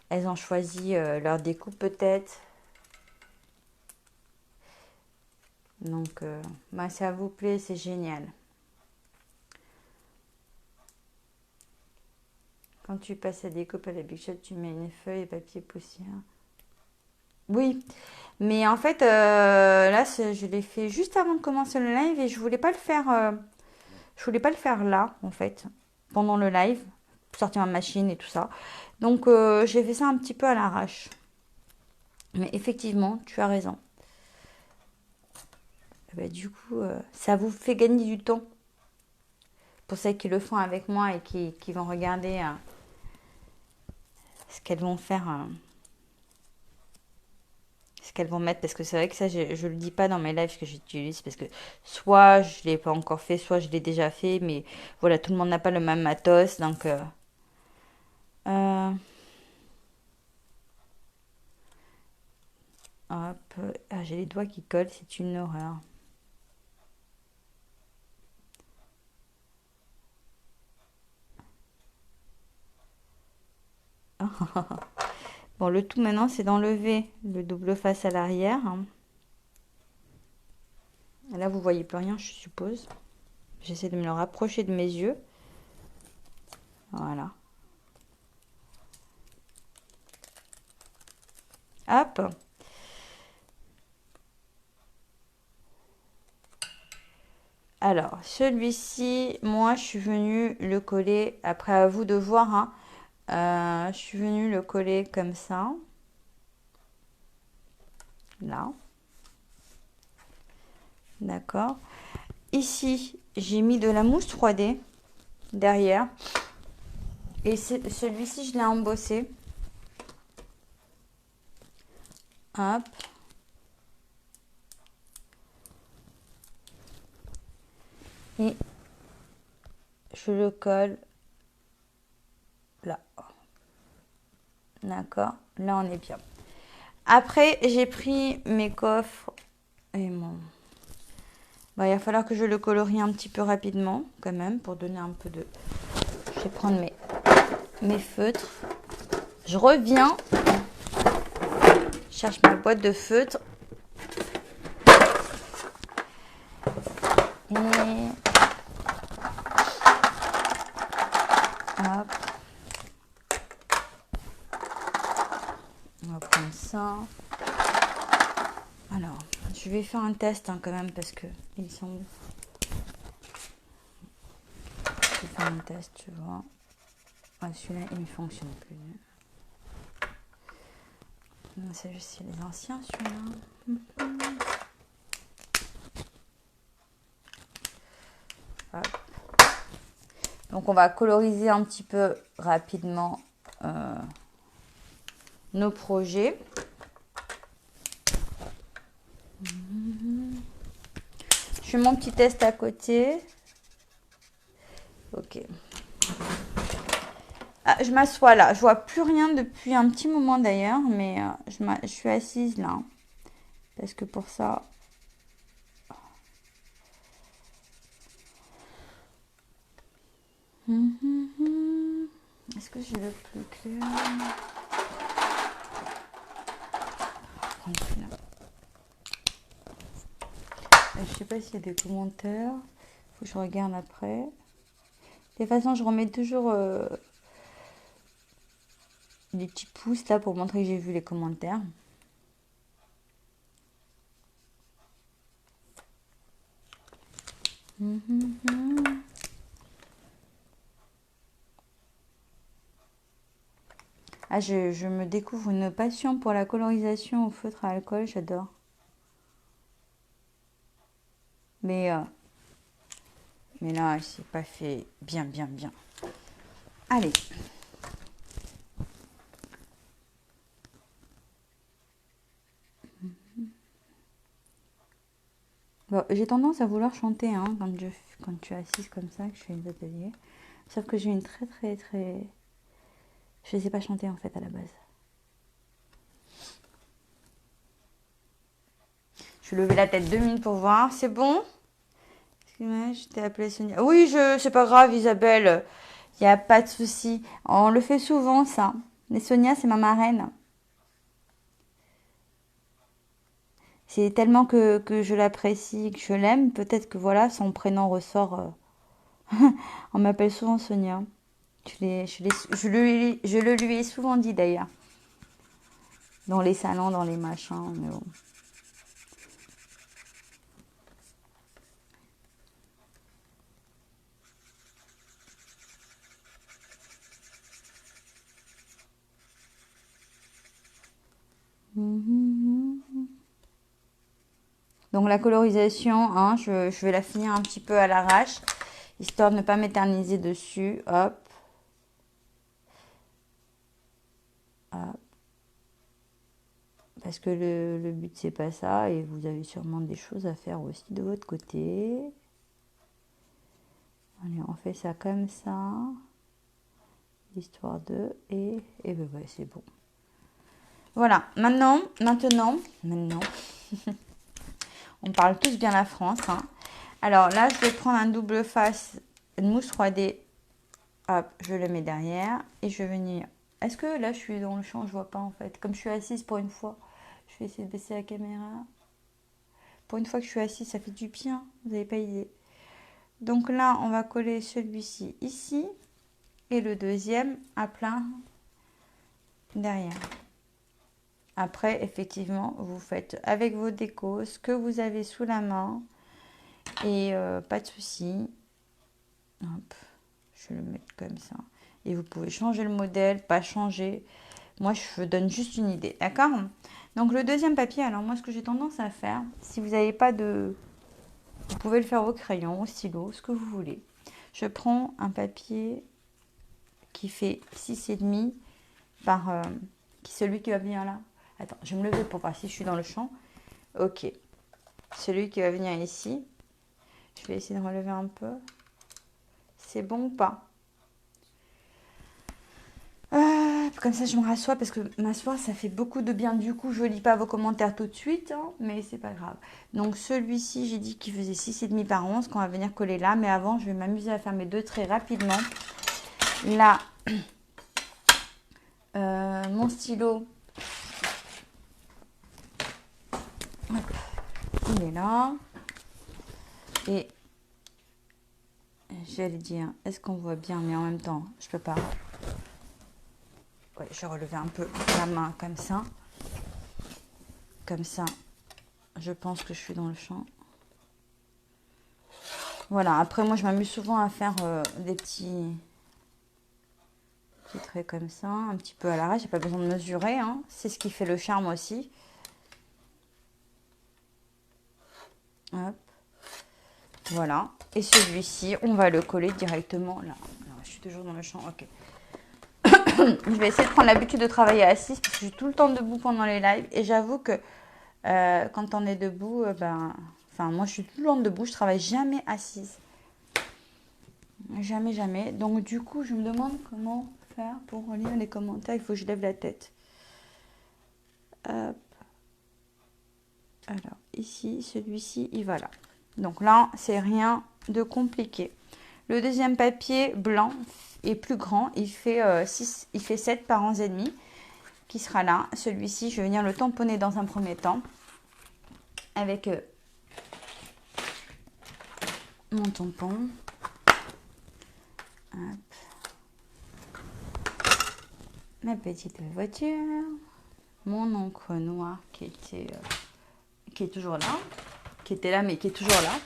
elles ont choisi leur découpe peut-être. Donc, bah, ça vous plaît, c'est génial. Quand tu passes à découpe à la Big Shot, tu mets une feuille et papier poussière. Oui, mais en fait, là, je l'ai fait juste avant de commencer le live et je voulais pas le faire. Je voulais pas le faire là, en fait, pendant le live, sortir ma machine et tout ça. Donc, j'ai fait ça un petit peu à l'arrache. Mais effectivement, tu as raison. Bah, du coup, ça vous fait gagner du temps. Pour celles qui le font avec moi et qui vont regarder ce qu'elles vont faire, ce qu'elles vont mettre. Parce que c'est vrai que ça, je ne le dis pas dans mes lives que j'utilise. Parce que soit je ne l'ai pas encore fait, soit je l'ai déjà fait. Mais voilà, tout le monde n'a pas le même matos. Donc, hop. Ah, j'ai les doigts qui collent, c'est une horreur. Bon, le tout maintenant, c'est d'enlever le double face à l'arrière. Là, vous voyez plus rien, je suppose. J'essaie de me le rapprocher de mes yeux. Voilà. Hop. Alors, celui-ci, moi, je suis venue le coller, après à vous de voir, hein. Je suis venue le coller comme ça. Là. D'accord. Ici, j'ai mis de la mousse 3D derrière. Et celui-ci, je l'ai embossé. Hop. Et je le colle là. D'accord. Là, on est bien. Après, j'ai pris mes coffres et mon... Bah, il va falloir que je le colorie un petit peu rapidement, quand même, pour donner un peu de... Je vais prendre mes feutres. Je reviens. Je cherche ma boîte de feutres. Et... hop. On va prendre ça. Alors, je vais faire un test hein, quand même parce que ils sont... Je vais faire un test, tu vois. Ah, celui-là, il ne fonctionne plus. Non, c'est juste les anciens, celui-là. Donc, on va coloriser un petit peu rapidement nos projets. Je fais mon petit test à côté. Ok. Ah, je m'assois là. Je vois plus rien depuis un petit moment d'ailleurs, mais je suis assise là. Parce que pour ça... Est-ce que j'ai le plus clair? Je sais pas s'il y a des commentaires. Faut que je regarde après. De toute façon, je remets toujours des petits pouces là pour montrer que j'ai vu les commentaires. Ah, je me découvre une passion pour la colorisation au feutre à alcool, j'adore. Mais là, c'est pas fait bien, bien, bien. Allez. Bon, j'ai tendance à vouloir chanter hein, quand je suis assise comme ça, que je fais les ateliers. Sauf que j'ai une très... Je ne sais pas chanter en fait à la base. Je vais lever la tête 2 minutes pour voir. C'est bon? Excuse-moi, je t'ai appelée Sonia. Oui, c'est pas grave Isabelle. Il n'y a pas de souci. On le fait souvent ça. Mais Sonia, c'est ma marraine. C'est tellement que je l'apprécie, que je l'aime. Peut-être que voilà, son prénom ressort. On m'appelle souvent Sonia. Je le lui ai souvent dit d'ailleurs. Dans les salons, dans les machins. Mais bon. Donc la colorisation, hein, je vais la finir un petit peu à l'arrache, histoire de ne pas m'éterniser dessus. Hop. Hop. Parce que le but c'est pas ça et vous avez sûrement des choses à faire aussi de votre côté. Allez, on fait ça comme ça. Histoire de... Et ben ouais, c'est bon. Voilà, maintenant, on parle tous bien la France. Hein. Alors là, je vais prendre un double face, une mousse 3D. Hop, je le mets derrière et je vais venir. Est-ce que là, je suis dans le champ, je vois pas en fait. Comme je suis assise pour une fois, je vais essayer de baisser la caméra. Pour une fois que je suis assise, ça fait du bien. Vous n'avez pas idée. Donc là, on va coller celui-ci ici et le deuxième à plein derrière. Après, effectivement, vous faites avec vos décos ce que vous avez sous la main et pas de souci. Hop, je vais le mettre comme ça. Et vous pouvez changer le modèle, pas changer. Moi, je vous donne juste une idée, d'accord? Donc, le deuxième papier, alors moi, ce que j'ai tendance à faire, si vous n'avez pas de... Vous pouvez le faire au crayon, au stylo, ce que vous voulez. Je prends un papier qui fait 6,5 par... celui qui va venir là. Attends, je vais me lever pour voir si je suis dans le champ. Ok. Celui qui va venir ici. Je vais essayer de relever un peu. C'est bon ou pas? Comme ça, je me rassois parce que m'asseoir, ça fait beaucoup de bien. Du coup, je ne lis pas vos commentaires tout de suite, hein, mais c'est pas grave. Donc, celui-ci, j'ai dit qu'il faisait 6,5 par 11 qu'on va venir coller là. Mais avant, je vais m'amuser à faire mes deux traits rapidement. Là, mon stylo, il est là. Et j'allais dire, est-ce qu'on voit bien? Mais en même temps, je peux pas. Ouais, je vais relever un peu la main comme ça. Comme ça, je pense que je suis dans le champ. Voilà, après moi je m'amuse souvent à faire des petits traits comme ça, un petit peu à l'arrache, j'ai pas besoin de mesurer, hein. C'est ce qui fait le charme aussi. Hop. Voilà, et celui-ci, on va le coller directement là. Alors, je suis toujours dans le champ, ok. Je vais essayer de prendre l'habitude de travailler assise parce que je suis tout le temps debout pendant les lives et j'avoue que quand on est debout, enfin moi je suis tout le temps debout, je travaille jamais assise. Jamais, jamais. Donc du coup, je me demande comment faire pour lire les commentaires. Il faut que je lève la tête. Hop. Alors, ici, celui-ci, il va là. Donc là, c'est rien de compliqué. Le deuxième papier blanc est plus grand. Il fait 6, il fait 7 par 11,5 qui sera là. Celui-ci, je vais venir le tamponner dans un premier temps avec mon tampon. Hop. Ma petite voiture. Mon encre noire qui est toujours là. Qui était là, mais qui est toujours là.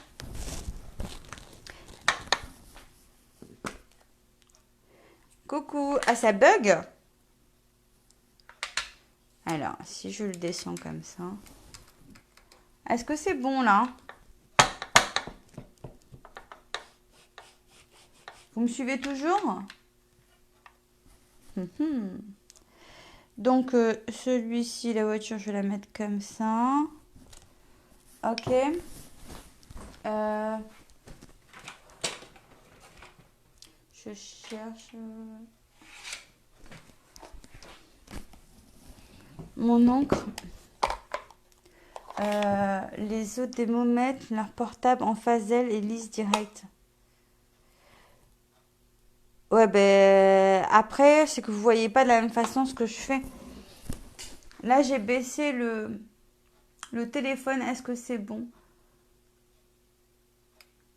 Coucou. Ah, ça bug? Alors, si je le descends comme ça. Est-ce que c'est bon, là? Vous me suivez toujours? Donc, celui-ci, la voiture, je vais la mettre comme ça. Ok. Je cherche mon encre. Les autres démos mettent leur portable en phasel et lisse direct. Ouais, ben après, c'est que vous voyez pas de la même façon ce que je fais. Là, j'ai baissé le téléphone. Est-ce que c'est bon?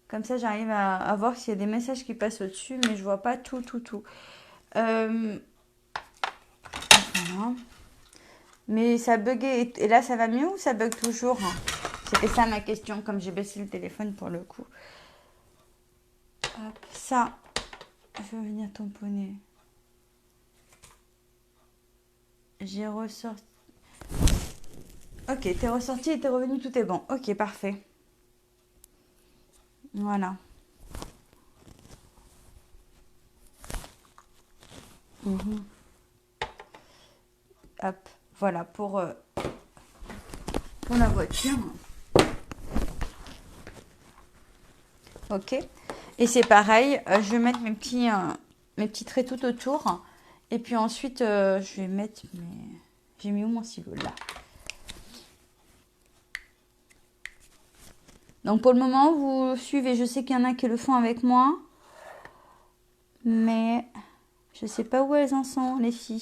Comme ça, j'arrive à voir s'il y a des messages qui passent au-dessus, mais je vois pas tout. Voilà. Mais ça buguait. Et là, ça va mieux ou ça bug toujours? C'était ça ma question, comme j'ai baissé le téléphone pour le coup. Hop, ça, je vais venir tamponner. J'ai ressorti. Ok, t'es ressorti et t'es revenu, tout est bon. Ok, parfait. Voilà. Hop, voilà pour la voiture. Ok. Et c'est pareil, je vais mettre mes petits traits tout autour. Et puis ensuite, je vais mettre mes... J'ai mis où mon stylo là? Donc pour le moment, vous suivez. Je sais qu'il y en a qui le font avec moi. Mais je sais pas où elles en sont, les filles.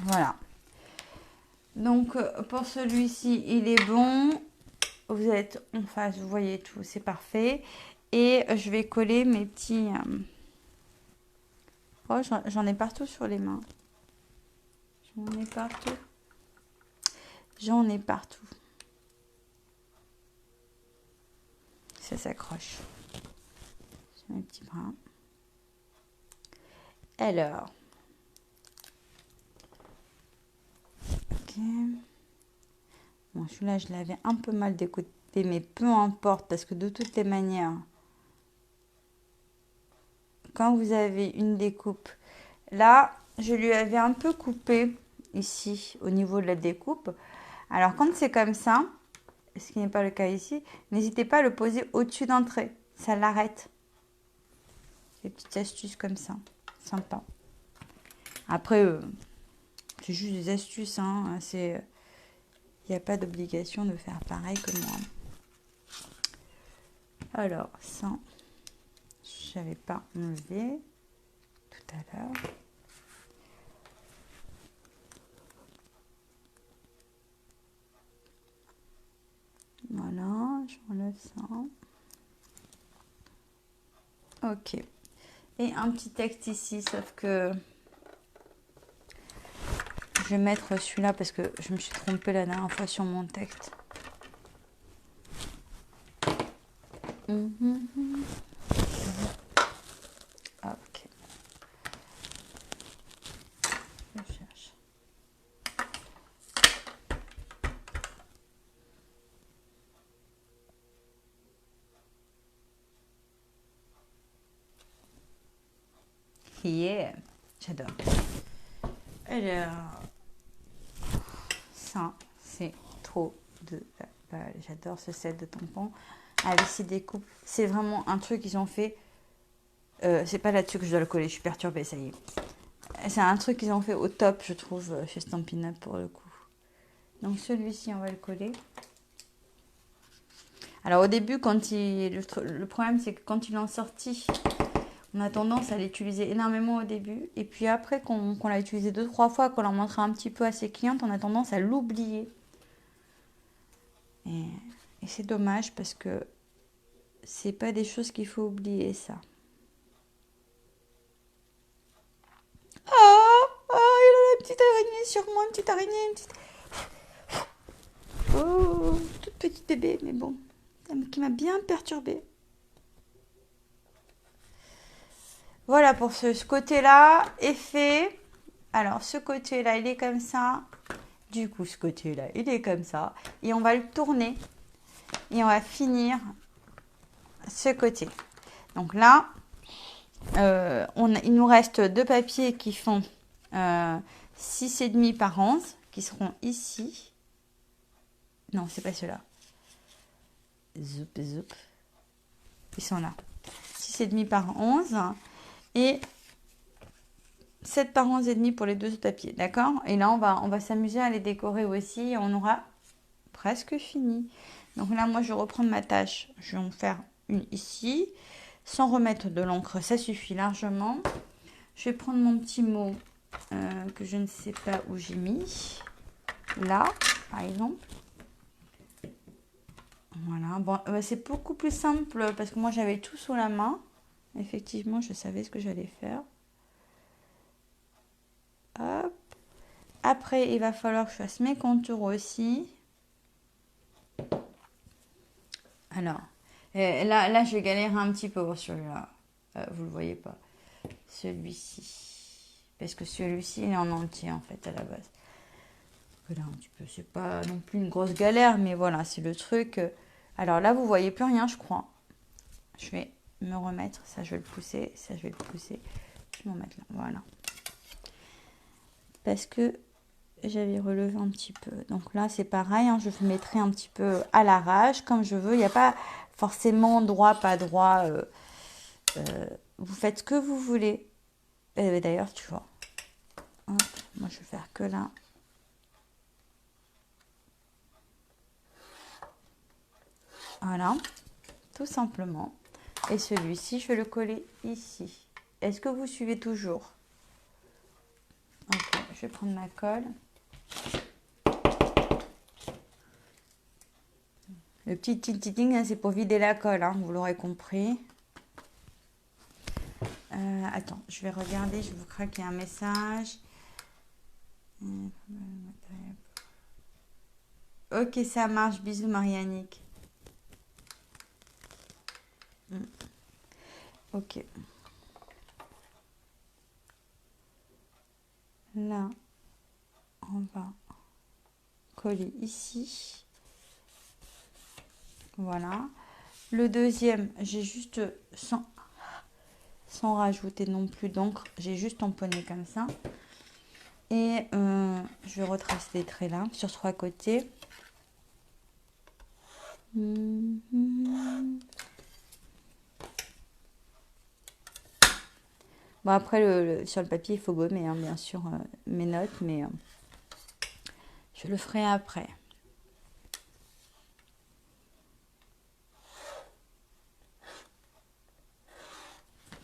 Voilà. Donc pour celui-ci, il est bon. Vous êtes en face, vous voyez tout, c'est parfait. Et je vais coller mes petits... Oh, j'en ai partout sur les mains. J'en ai partout. J'en ai partout. Ça s'accroche sur mes petits bras. Alors. Ok. Bon, celui-là, je l'avais un peu mal découpé, mais peu importe, parce que de toutes les manières, quand vous avez une découpe, là, je lui avais un peu coupé ici, au niveau de la découpe. Alors, quand c'est comme ça, ce qui n'est pas le cas ici, n'hésitez pas à le poser au-dessus d'un trait. Ça l'arrête. Des petites astuces comme ça. Sympa. Après, c'est juste des astuces. Hein. Il n'y a pas d'obligation de faire pareil que moi. Alors, ça, je n'avais pas enlevé tout à l'heure. Voilà, j'enlève ça. Ok. Et un petit texte ici, sauf que je vais mettre celui-là parce que je me suis trompée la dernière fois sur mon texte. Ok. Je cherche. Yeah, j'adore. Alors, ça, c'est trop de la balle. J'adore ce set de tampons. Avec ces découpes, c'est vraiment un truc qu'ils ont fait. C'est pas là-dessus que je dois le coller, je suis perturbée, ça y est. C'est un truc qu'ils ont fait au top, je trouve, chez Stampin' Up pour le coup. Donc celui-ci, on va le coller. Alors au début, le problème, c'est que quand il est en sortie, on a tendance à l'utiliser énormément au début. Et puis après, qu'on l'a utilisé 2-3 fois, qu'on l'a montré un petit peu à ses clientes, on a tendance à l'oublier. Et c'est dommage parce que c'est pas des choses qu'il faut oublier, ça. Oh, oh, il a la petite araignée sur moi, une petite araignée, une petite... Oh, toute petite bébé, mais bon, qui m'a bien perturbée. Voilà pour ce côté-là est fait. Alors, ce côté-là, il est comme ça. Du coup, ce côté-là, il est comme ça. Et on va le tourner. Et on va finir ce côté. Donc là, il nous reste deux papiers qui font 6,5 par 11, qui seront ici. Non, c'est pas ceux-là. Zoup, zoup. Ils sont là. 6,5 par 11. Et 7 par 11,5 pour les deux autres papiers. D'accord? Et là, on va s'amuser à les décorer aussi. Et on aura presque fini. Donc là, moi, je reprends ma tâche. Je vais en faire une ici. Sans remettre de l'encre, ça suffit largement. Je vais prendre mon petit mot que je ne sais pas où j'ai mis. Là, par exemple. Voilà. Bon, c'est beaucoup plus simple parce que moi, j'avais tout sous la main. Effectivement, je savais ce que j'allais faire. Hop. Après, il va falloir que je fasse mes contours aussi. Alors, là, je vais galérer un petit peu pour celui-là. Vous ne le voyez pas. Celui-ci. Parce que celui-ci, il est en entier, en fait, à la base. Là, un petit peu, c'est pas non plus une grosse galère, mais voilà, c'est le truc. Alors là, vous voyez plus rien, je crois. Je vais me remettre. Ça, je vais le pousser. Ça, je vais le pousser. Je vais m'en mettre là. Voilà. Parce que j'avais relevé un petit peu. Donc là, c'est pareil. Hein, je mettrai un petit peu à l'arrache, comme je veux. Il n'y a pas forcément droit, pas droit. Vous faites ce que vous voulez. D'ailleurs, tu vois. Hop, moi, je vais faire que là. Voilà. Tout simplement. Et celui-ci, je vais le coller ici. Est-ce que vous suivez toujours? Ok, je vais prendre ma colle. Le petit ting, c'est pour vider la colle, hein, vous l'aurez compris. Attends, je vais regarder, je vous craquer un message. Ok, ça marche. Bisous, Marianique. Ok. Là, on va coller ici. Voilà. Le deuxième, j'ai juste, sans rajouter non plus d'encre, j'ai juste tamponné comme ça. Et je vais retracer les traits là, sur 3 côtés. Bon, après, sur le papier, il faut gommer, hein, bien sûr, mes notes, mais je le ferai après.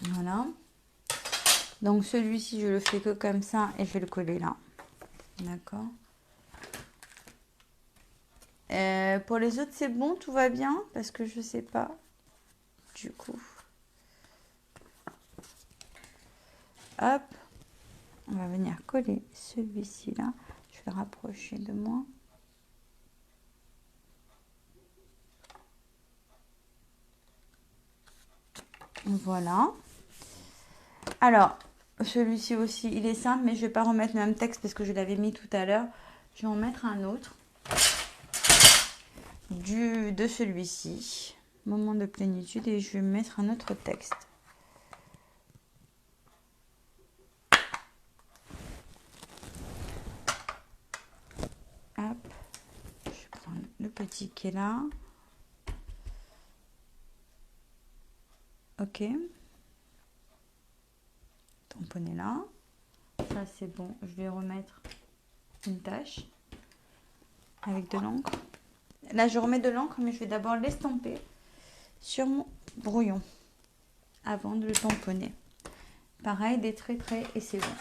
Voilà. Donc, celui-ci, je le fais que comme ça et je vais le coller là. D'accord. Pour les autres, c'est bon, tout va bien, parce que je sais pas. Du coup. Hop. On va venir coller celui-ci là. Je vais rapprocher de moi. Voilà. Alors, celui-ci aussi, il est simple, mais je vais pas remettre le même texte parce que je l'avais mis tout à l'heure. Je vais en mettre un autre. De celui-ci. Moment de plénitude. Et je vais mettre un autre texte. petit qui est là. Ok. Tamponner là. Ça c'est bon. Je vais remettre une tache avec de l'encre. Là je remets de l'encre, mais je vais d'abord l'estamper sur mon brouillon avant de le tamponner. Pareil, des traits et c'est bon.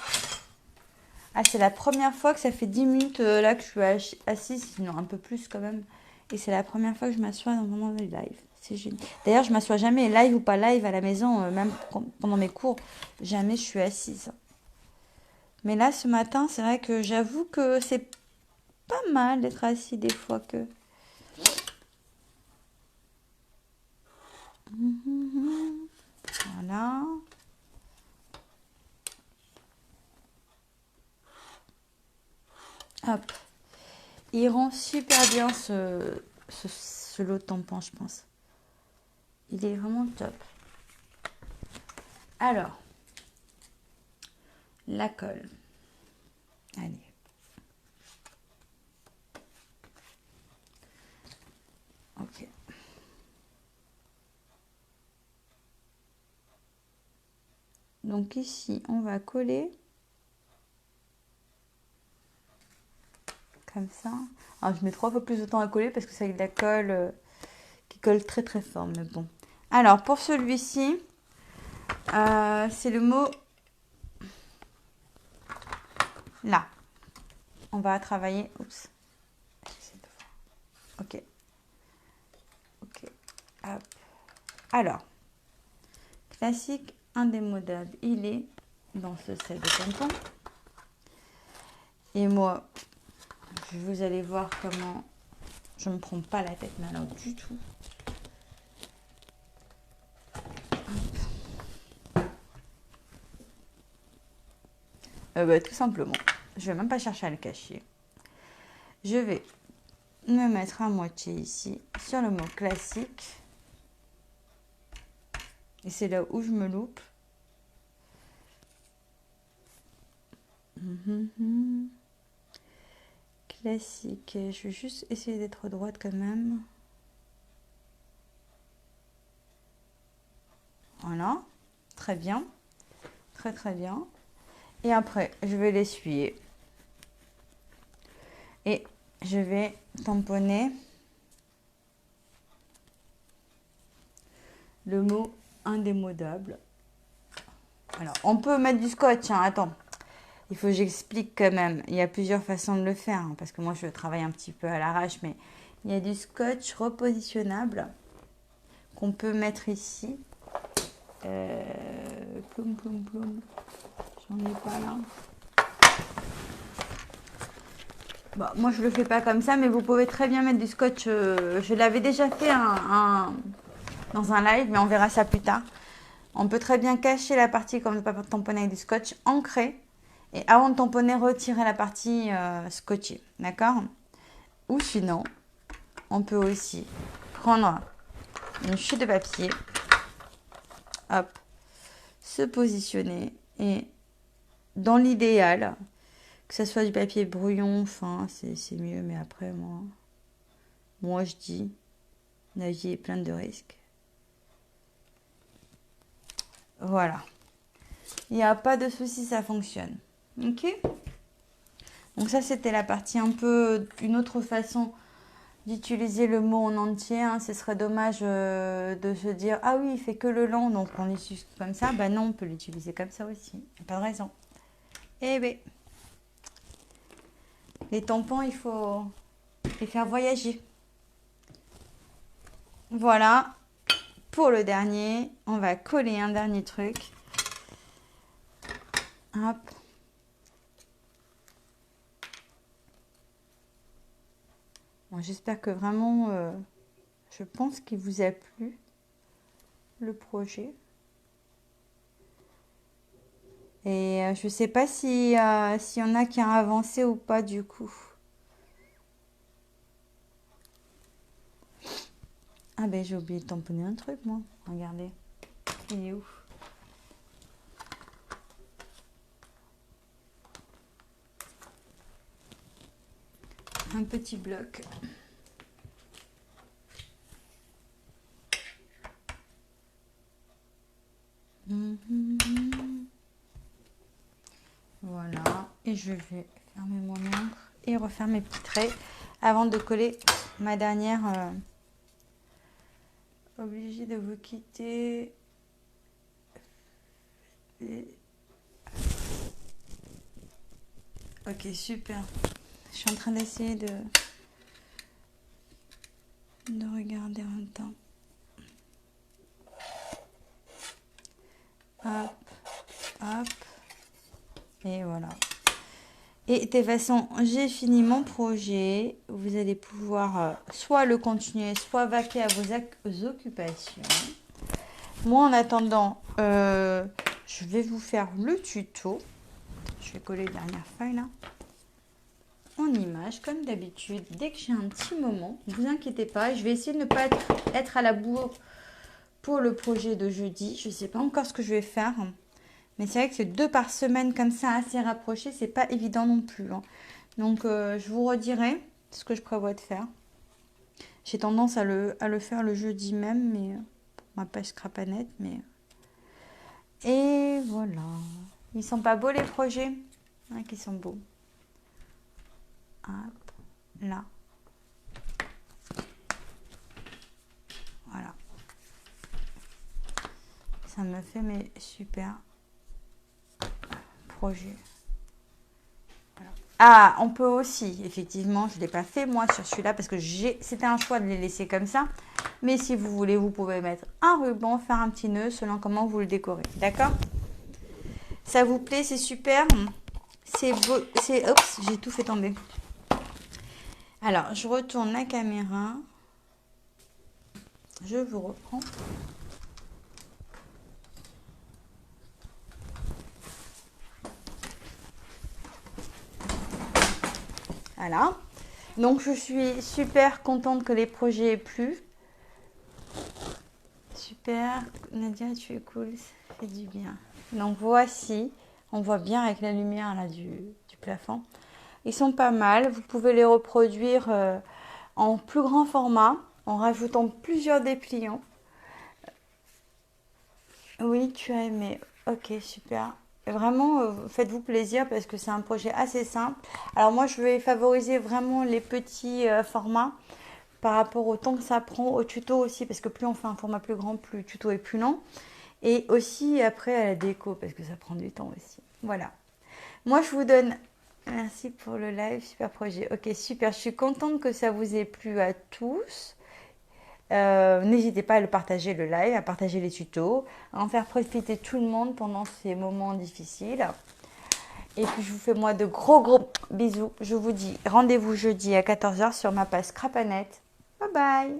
Ah, c'est la première fois que ça fait 10 minutes là que je suis assise, sinon un peu plus quand même. Et c'est la première fois que je m'assois dans mon live. C'est génial. D'ailleurs, je m'assois jamais live ou pas live à la maison, même pendant mes cours. Jamais je suis assise. Mais là, ce matin, c'est vrai que j'avoue que c'est pas mal d'être assis des fois que... Voilà. Hop. Il rend super bien ce lot de tampons, je pense. Il est vraiment top. Alors, la colle. Allez. Ok. Donc ici, on va coller. Comme ça. Alors, je mets 3 fois plus de temps à coller parce que c'est de la colle qui colle très très fort. Mais bon. Alors, pour celui-ci, c'est le mot là. On va travailler. Oups. Ok. Ok. Hop. Alors, classique, indémodable. Il est dans ce set de tampons. Et moi, vous allez voir comment je ne me prends pas la tête maintenant du tout. Tout simplement, je vais même pas chercher à le cacher. Je vais me mettre à moitié ici sur le mot classique. Et c'est là où je me loupe. Classique. Je vais juste essayer d'être droite quand même. Voilà. Très bien. Très très bien. Et après, je vais l'essuyer. Et je vais tamponner le mot indémodable. Alors, on peut mettre du scotch, hein, attends. Il faut que j'explique quand même. Il y a plusieurs façons de le faire, hein, parce que moi, je travaille un petit peu à l'arrache, mais il y a du scotch repositionnable qu'on peut mettre ici. Ploum, ploum, ploum. J'en ai pas là. Bon, moi, je le fais pas comme ça, mais vous pouvez très bien mettre du scotch. Je l'avais déjà fait dans un live, mais on verra ça plus tard. On peut très bien cacher la partie comme ne pas tamponner avec du scotch ancré. Et avant de tamponner, retirer la partie scotchée. D'accord? Ou sinon, on peut aussi prendre une chute de papier. Hop. Se positionner. Et dans l'idéal, que ce soit du papier brouillon, fin, c'est mieux. Mais après, moi je dis, la vie est pleine de risques. Voilà. Il n'y a pas de souci, ça fonctionne. Ok? Donc ça, c'était la partie un peu, une autre façon d'utiliser le mot en entier. Hein. Ce serait dommage de se dire, ah oui, il fait que le long, donc on l'utilise comme ça. Ben non, on peut l'utiliser comme ça aussi. Il n'y a pas de raison. Eh bien, les tampons, il faut les faire voyager. Voilà. Pour le dernier, on va coller un dernier truc. Hop. Bon, j'espère que vraiment, je pense qu'il vous a plu, le projet. Et je ne sais pas s'il y en a qui ont avancé ou pas du coup. Ah ben j'ai oublié de tamponner un truc moi. Regardez. Il est où? Un petit bloc. Et je vais fermer mon encre et refaire mes petits traits avant de coller ma dernière. Obligée de vous quitter. Ok, super. Je suis en train d'essayer de regarder en même temps. Hop, hop. Et voilà. Et de toute façon, j'ai fini mon projet. Vous allez pouvoir soit le continuer, soit vaquer à vos occupations. Moi, en attendant, je vais vous faire le tuto. Je vais coller les dernières feuilles là. En image, comme d'habitude. Dès que j'ai un petit moment, ne vous inquiétez pas. Je vais essayer de ne pas être à la bourre pour le projet de jeudi. Je ne sais pas encore ce que je vais faire. Mais c'est vrai que 2 par semaine comme ça, assez rapprochés, c'est pas évident non plus. Hein. Donc, je vous redirai ce que je prévois de faire. J'ai tendance à le faire le jeudi même, mais pour ma page Scrapanette. Mais... Et voilà. Ils sont pas beaux les projets? Hein, qui sont beaux. Hop, là. Voilà. Ça me fait mes super projets. Voilà. Ah, on peut aussi, effectivement, je ne l'ai pas fait moi sur celui-là parce que c'était un choix de les laisser comme ça. Mais si vous voulez, vous pouvez mettre un ruban, faire un petit nœud selon comment vous le décorez. D'accord? Ça vous plaît? C'est super. C'est beau. Oups, j'ai tout fait tomber. Alors, je retourne la caméra. Je vous reprends. Voilà. Donc, je suis super contente que les projets aient plu. Super. Nadia, tu es cool. Ça fait du bien. Donc, voici. On voit bien avec la lumière là du plafond. Ils sont pas mal. Vous pouvez les reproduire en plus grand format en rajoutant plusieurs dépliants. Oui, tu as aimé. Ok, super. Vraiment, faites-vous plaisir parce que c'est un projet assez simple. Alors moi, je vais favoriser vraiment les petits formats par rapport au temps que ça prend, au tuto aussi, parce que plus on fait un format plus grand, plus le tuto est plus long. Et aussi après à la déco, parce que ça prend du temps aussi. Voilà. Moi, je vous donne... Merci pour le live, super projet. Ok, super. Je suis contente que ça vous ait plu à tous. N'hésitez pas à le partager le live, à partager les tutos, à en faire profiter tout le monde pendant ces moments difficiles. Et puis je vous fais moi de gros bisous. Je vous dis rendez-vous jeudi à 14h sur ma page Scrapanette. Bye bye.